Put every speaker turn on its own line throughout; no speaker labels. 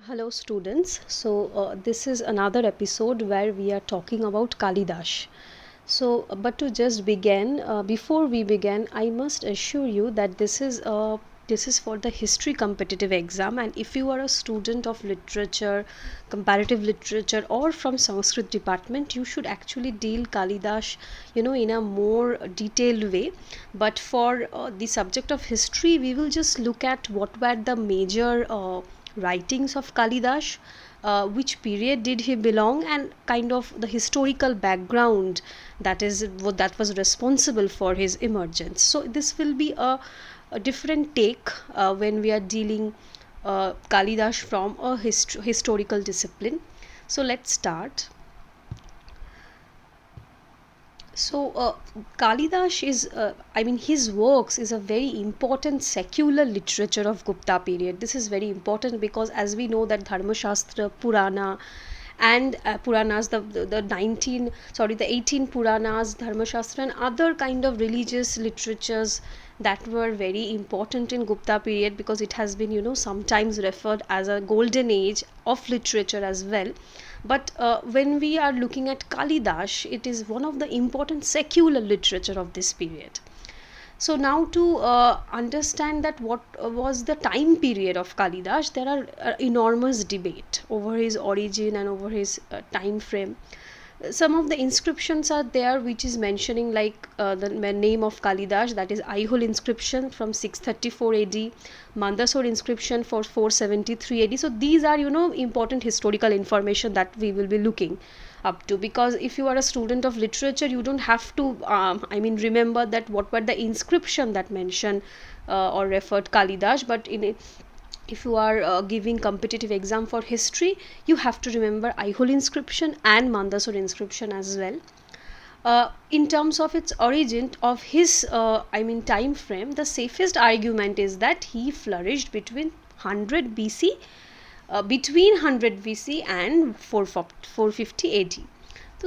Hello, students. This is another episode where we are talking about Kalidash. But to just begin, before we begin, I must assure you that this is for the history competitive exam, and if you are a student of literature, comparative literature, or from Sanskrit department, you should actually deal Kalidash, in a more detailed way. But for the subject of history, we will just look at what were the major writings of Kalidash, which period did he belong, and kind of the historical background that is what that was responsible for his emergence. So this will be a different take when we are dealing Kalidash from a historical discipline. So let's start. Kalidash is, his works is a very important secular literature of Gupta period. This is very important because, as we know, that Dharma Shastra, Purana, and Puranas, the 18 Puranas, Dharma Shastra, and other kind of religious literatures that were very important in Gupta period, because it has been, sometimes referred as a golden age of literature as well. But when we are looking at Kalidash, it is one of the important secular literature of this period. So now to understand that what was the time period of Kalidash, there are enormous debate over his origin and over his time frame. Some of the inscriptions are there which is mentioning like the name of Kalidash, that is Aihol inscription from 634 AD, Mandasore inscription for 473 AD. So these are important historical information that we will be looking up to, because if you are a student of literature, you don't have to remember that what were the inscription that mention or referred Kalidash, but if you are giving competitive exam for history, you have to remember Aihol inscription and Mandasore inscription as well. In terms of its origin of his time frame, the safest argument is that he flourished between 100 BC, between 100 BC and 450 AD.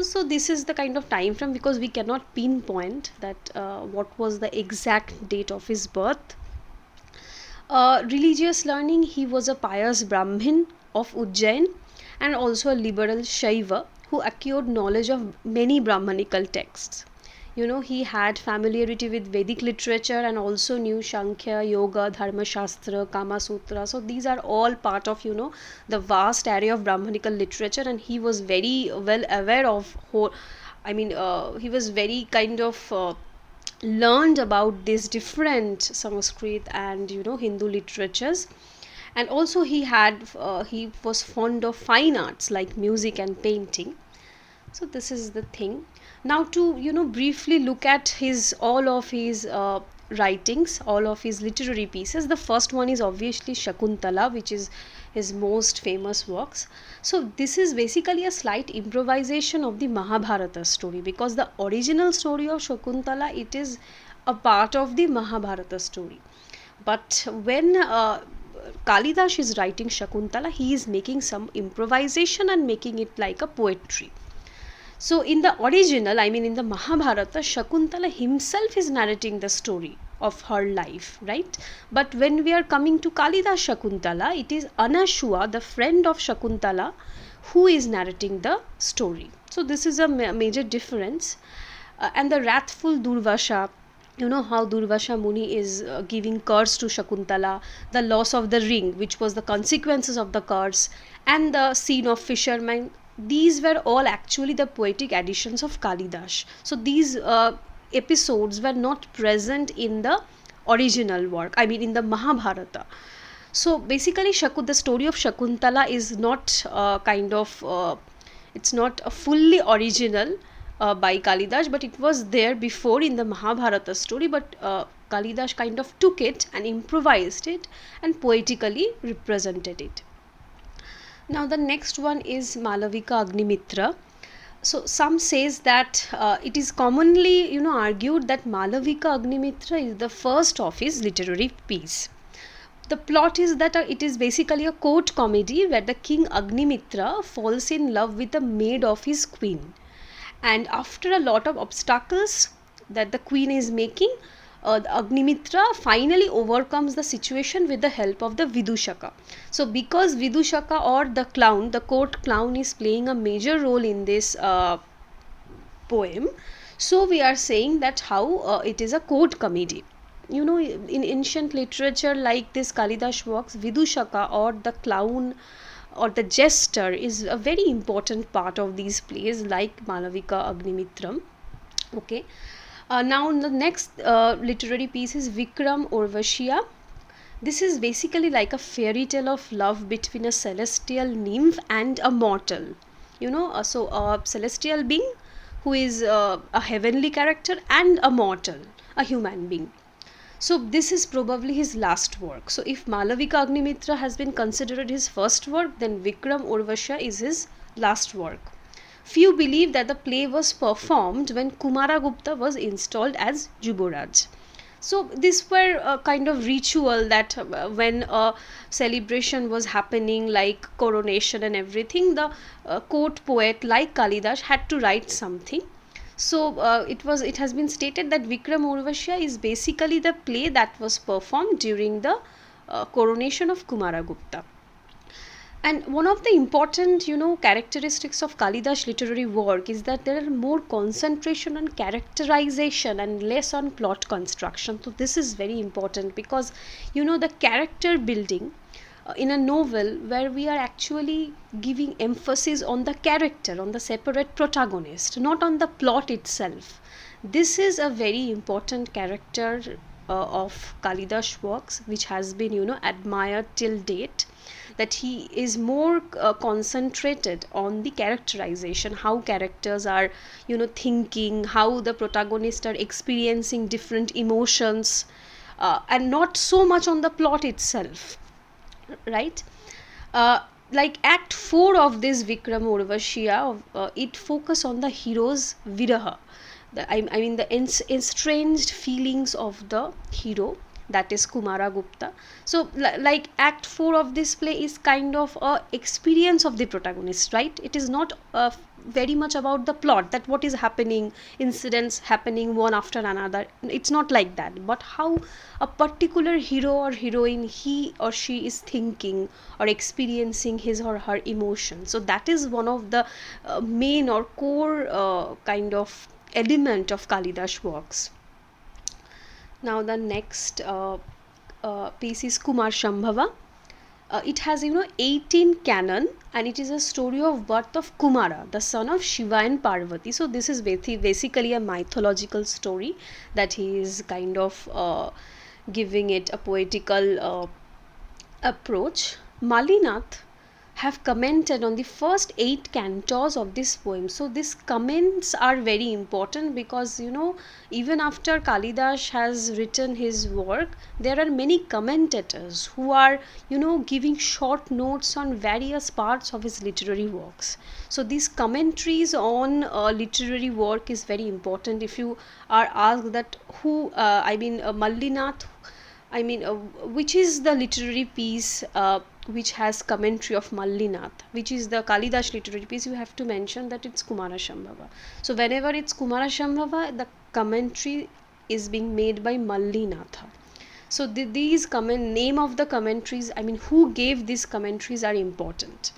So this is the kind of time frame, because we cannot pinpoint that what was the exact date of his birth. Religious learning, he was a pious Brahmin of Ujjain and also a liberal Shaiva who acquired knowledge of many Brahmanical texts. He had familiarity with Vedic literature and also knew Sankhya, Yoga, Dharma Shastra, Kama Sutra. So these are all part of the vast area of Brahmanical literature, and he was very well aware of he was very kind of learned about these different Sanskrit and Hindu literatures. And also he was fond of fine arts like music and painting. So this is the thing. Now to briefly look at his all of his writings, all of his literary pieces. The first one is obviously Shakuntala, which is his most famous works. So this is basically a slight improvisation of the Mahabharata story, because the original story of Shakuntala, it is a part of the Mahabharata story. But when Kalidash is writing Shakuntala, he is making some improvisation and making it like a poetry. So in the original, in the Mahabharata, Shakuntala himself is narrating the story of her life, right? But when we are coming to Kalidash Shakuntala, it is Anashua, the friend of Shakuntala, who is narrating the story. So this is a major difference. And the wrathful Durvasha, how Durvasha Muni is giving curse to Shakuntala, the loss of the ring, which was the consequences of the curse, and the scene of fishermen. These were all actually the poetic additions of Kalidash. So these episodes were not present in the original work, in the Mahabharata. So basically the story of Shakuntala is not it's not a fully original by Kalidash, but it was there before in the Mahabharata story, but Kalidash kind of took it and improvised it and poetically represented it. Now the next one is Malavika Agni Mitra. So some says that it is commonly argued that Malavika Agni Mitra is the first of his literary piece. The plot is that it is basically a court comedy where the king Agni Mitra falls in love with the maid of his queen, and after a lot of obstacles that the queen is making, Agni Mitra finally overcomes the situation with the help of the Vidushaka. So because Vidushaka, or the clown, the court clown, is playing a major role in this poem, so we are saying that how it is a court comedy. You know, in ancient literature like this Kalidas works, Vidushaka, or the clown, or the jester, is a very important part of these plays like Malavika, Agnimitram. Okay. Now the next literary piece is Vikram Urvashiya. This is basically like a fairy tale of love between a celestial nymph and a mortal. You know, so a celestial being who is a heavenly character, and a mortal, a human being. So this is probably his last work. So if Malavika Agnimitra has been considered his first work, then Vikram Urvasha is his last work. Few believe that the play was performed when Kumaragupta was installed as Juboraj. So these were a kind of ritual that when a celebration was happening, like coronation and everything, the court poet like Kalidas had to write something. So it has been stated that Vikram Urvasya is basically the play that was performed during the coronation of Kumaragupta. And one of the important, characteristics of Kalidas literary work is that there are more concentration on characterization and less on plot construction. So this is very important because, the character building in a novel, where we are actually giving emphasis on the character, on the separate protagonist, not on the plot itself. This is a very important character of Kalidas works, which has been, admired till date, that he is more concentrated on the characterization, how characters are, thinking, how the protagonists are experiencing different emotions, and not so much on the plot itself, right? Like Act 4 of this Vikram Urvashiya, it focus on the hero's viraha, I mean the estranged feelings of the hero, that is Kumaragupta. So like Act 4 of this play is kind of a experience of the protagonist, right? It is not very much about the plot, that what is happening, incidents happening one after another. It's not like that, but how a particular hero or heroine, he or she is thinking or experiencing his or her emotion. So that is one of the main or core kind of element of Kalidas works. Now the next piece is Kumar Sambhava. It has 18 canon, and it is a story of birth of Kumara, the son of Shiva and Parvati. So this is basically a mythological story that he is kind of giving it a poetical approach. Malinath have commented on the first 8 cantos of this poem. So these comments are very important because even after Kalidas has written his work, there are many commentators who are giving short notes on various parts of his literary works. So these commentaries on literary work is very important. If you are asked that who Mallinath, which is the literary piece which has commentary of Mallinath, which is the Kalidas literary piece, you have to mention that it's Kumara Sambhava. So whenever it's Kumara Sambhava, the commentary is being made by Mallinatha. So these name of the commentaries, who gave these commentaries are important.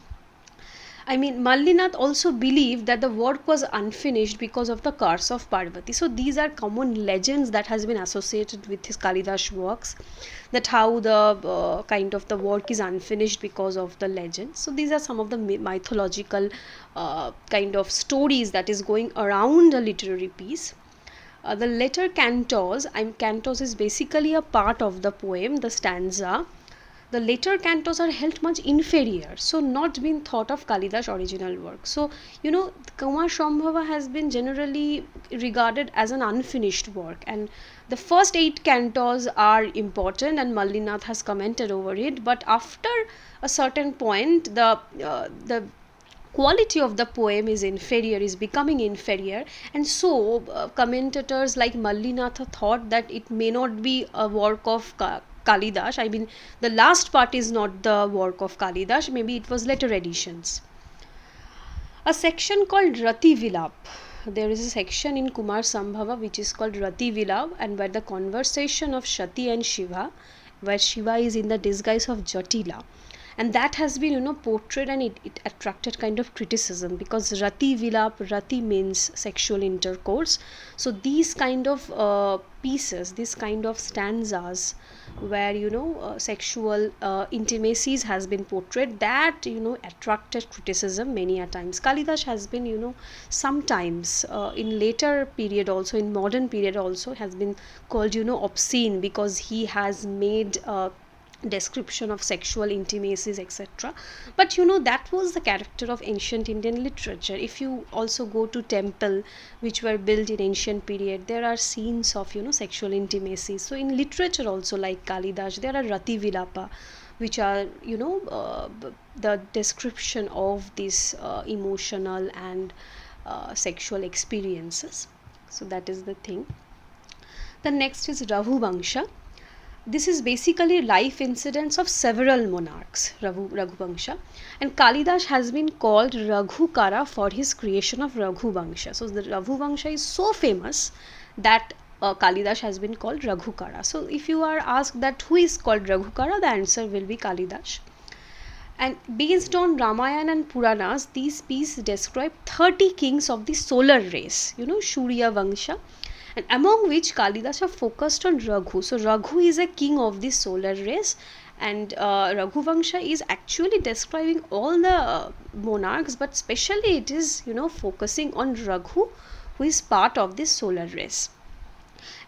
Mallinath also believed that the work was unfinished because of the curse of Parvati. So these are common legends that has been associated with his Kalidas works, that how the kind of the work is unfinished because of the legend. So these are some of the mythological kind of stories that is going around a literary piece. The later cantos, cantos is basically a part of the poem, the stanza. The later cantos are held much inferior, so not been thought of Kalidas' original work. So, Kumar Sambhava has been generally regarded as an unfinished work, and the first 8 cantos are important, and Mallinath has commented over it. But after a certain point, the quality of the poem is inferior, is becoming inferior, and so commentators like Mallinatha thought that it may not be a work of Kalidas. The last part is not the work of Kalidas, maybe it was later editions. A section called Rati Vilap there is a section in Kumar Sambhava which is called Rati Vilap, and where the conversation of Shati and Shiva, where Shiva is in the disguise of Jatila, and that has been portrayed, and it attracted kind of criticism, because Rati Vilap, Rati means sexual intercourse. So these kind of pieces, these kind of stanzas where sexual intimacies has been portrayed, that attracted criticism many a times. Kalidas has been sometimes in later period, also in modern period also, has been called obscene, because he has made description of sexual intimacies, etc. But that was the character of ancient Indian literature. If you also go to temple which were built in ancient period, there are scenes of sexual intimacies. So in literature also, like Kalidas, there are Rati Vilapa, which are the description of these emotional and sexual experiences. So that is the thing. The next is Raghuvansh. This is basically life incidents of several monarchs, Raghuvansh, and Kalidas has been called Raghukara for his creation of Raghuvansh. So the Raghuvansh is so famous that Kalidas has been called Raghukara. So if you are asked that who is called Raghukara, the answer will be Kalidas. And based on Ramayana and Puranas, these pieces describe 30 kings of the solar race, Shurya Vangsha, and among which Kalidasa focused on Raghu. So Raghu is a king of the solar race, and Raghuvansha is actually describing all the monarchs, but specially it is focusing on Raghu, who is part of this solar race.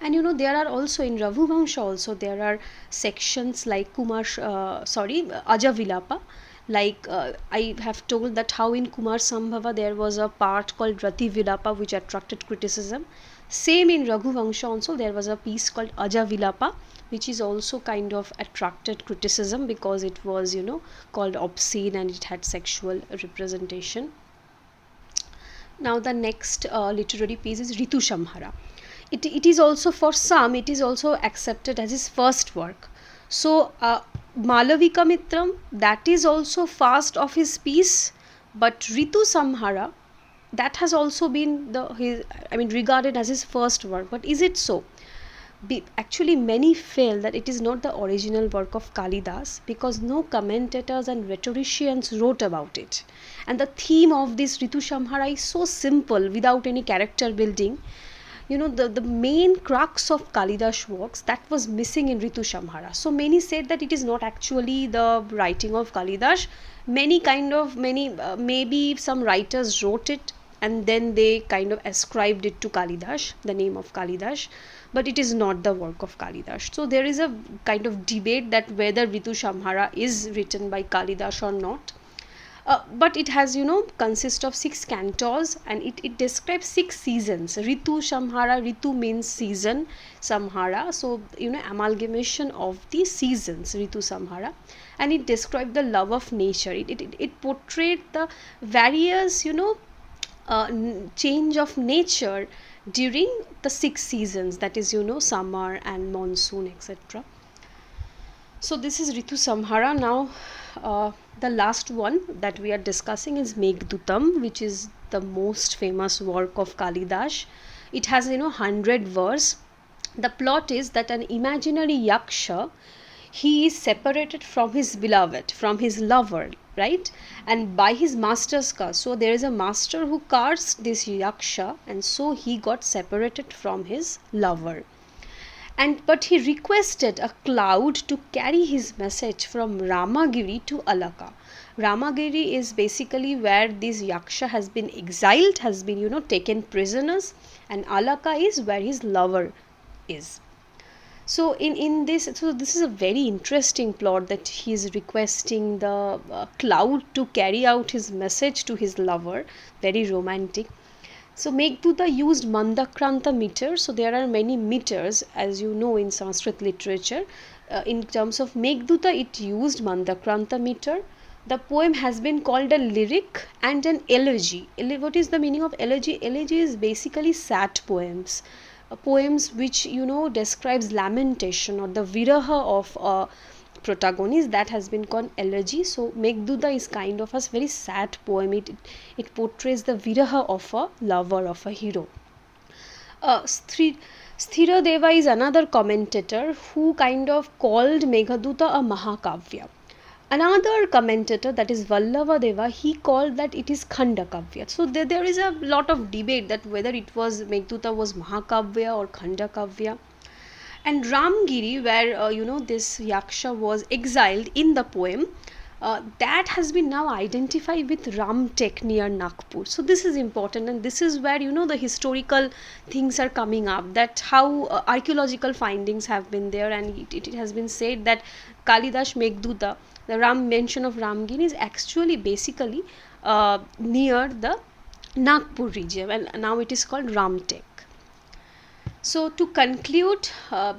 And there are also in Raghuvansha also there are sections like Ajavilapa. Like I have told that how in Kumar Sambhava there was a part called Rati Vilapa which attracted criticism. Same in Raghuvansha also there was a piece called Ajavilapa, which is also kind of attracted criticism because it was called obscene and it had sexual representation. Now the next literary piece is Ritu Shamhara. It is also, for some, it is also accepted as his first work. So Malavika Mitram, that is also first of his piece, but Ritu Shamhara, that has also been regarded as his first work. But is it so? Actually, many feel that it is not the original work of Kalidas, because no commentators and rhetoricians wrote about it. And the theme of this Ritu Shamhara is so simple, without any character building. The main crux of Kalidas works, that was missing in Ritu Shamhara. So many said that it is not actually the writing of Kalidas. Maybe some writers wrote it and then they kind of ascribed it to Kalidas, the name of Kalidas, but it is not the work of Kalidas. So there is a kind of debate that whether Ritu Shamhara is written by Kalidas or not. But it has consists of 6 cantos, and it describes 6 seasons. Ritu Shamhara, Ritu means season, Samhara, so amalgamation of the seasons, Ritu Samhara, and it described the love of nature. It portrayed the various change of nature during the 6 seasons, that is summer and monsoon, etc. So this is Ritu Samhara. Now the last one that we are discussing is Meghdutam, which is the most famous work of Kalidas. It has 100 verse. The plot is that an imaginary yaksha, he is separated from his beloved, from his lover, right, and by his master's curse. So there is a master who cursed this yaksha, and so he got separated from his lover. But he requested a cloud to carry his message from Ramagiri to Alaka. Ramagiri is basically where this yaksha has been exiled, has been taken prisoners, and Alaka is where his lover is. So this is a very interesting plot, that he is requesting the cloud to carry out his message to his lover. Very romantic. So Meghduta used Mandakranta meter. So there are many meters, as you know, in Sanskrit literature. In terms of Meghduta, it used Mandakranta meter. The poem has been called a lyric and an elegy. What is the meaning of elegy? Elegy is basically sad poems. Poems which describes lamentation or the viraha of a protagonist, that has been called elegy. So Meghdooda is kind of a very sad poem. It portrays the viraha of a lover, of a hero. Sthira Deva is another commentator who kind of called Meghaduta a Mahakavya. Another commentator, that is Vallava Deva, he called that it is Khanda Kavya. So there is a lot of debate that whether it was Meghdoota was Mahakavya or Khanda Kavya. And Ramgiri, where this Yaksha was exiled in the poem, that has been now identified with Ramtek near Nagpur. So this is important, and this is where the historical things are coming up, that how archaeological findings have been there, and it has been said that Kalidas Meghdooda, the Ram mention of Ramgiri, is actually basically near the Nagpur region, and now it is called Ramtek. So to conclude,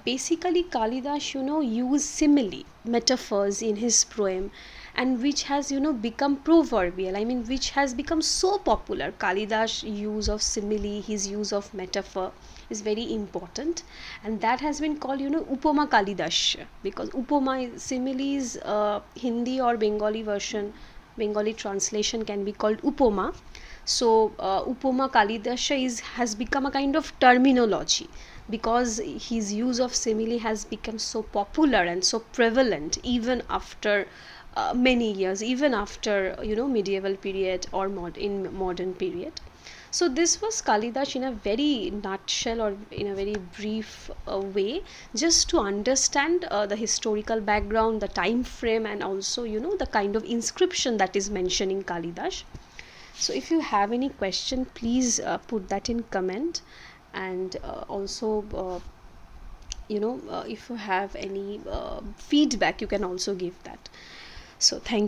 basically Kalidas, use simile, metaphors in his poem, and which has, become proverbial. I mean, which has become so popular. Kalidas' use of simile, his use of metaphor is very important, and that has been called, Upama Kalidas, because Upama similes, Hindi or Bengali version, Bengali translation can be called Upama. So Upama Kalidasa has become a kind of terminology, because his use of simile has become so popular and so prevalent even after many years, even after medieval period or in modern period. So this was Kalidas in a very nutshell, or in a very brief way, just to understand the historical background, the time frame, and also the kind of inscription that is mentioned in Kalidas. So if you have any question, please put that in comment, and also if you have any feedback, you can also give that. So thank